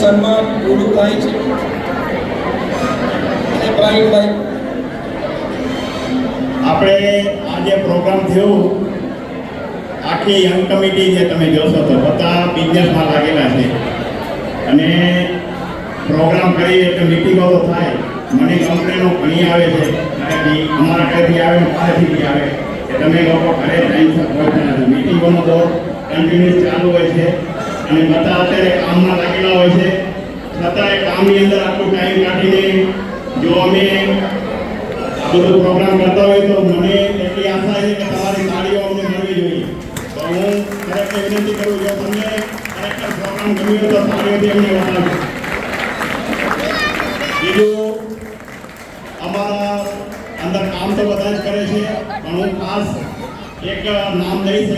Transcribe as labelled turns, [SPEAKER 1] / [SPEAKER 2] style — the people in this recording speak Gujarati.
[SPEAKER 1] સન્માન પૂરું થાય છે. અને પ્રાઈમભાઈ
[SPEAKER 2] આપણે આજે પ્રોગ્રામ થયો, આખી યંગ કમિટી જે તમે જોશો તો બધા બિઝનેસમાં લાગેલા છે અને પ્રોગ્રામ કરી એટલે મિટિંગો તો થાય. મને કંપનીનો ઘણી આવે છે, અમારા ઘરેથી આવે ને પાસેથી આવે કે તમે લોકો ઘરે ટાઈમસર પહોંચતા નથી. મિટિંગોનો તો કન્ટિન્યુઅસ ચાલુ હોય છે અને બધા અત્યારે કામમાં લાગેલા હોય છે. છતાંય કામની અંદર આટલું ટાઈમ કાઢીને જો અમે આ બધો પ્રોગ્રામ કરતા હોય તો મને એટલી આશા છે કે તમારી તાળીઓ અમને મળવી જોઈએ. તો હું ખરેખર વિનંતી કરું જો તમને ખરેખર પ્રોગ્રામ ગમ્યો તો તાળીઓથી અમને બતાવજો. બીજું, અમારા અંદર કામ તો બધા જ કરે છે, પણ હું ખાસ એક નામ લઈશ.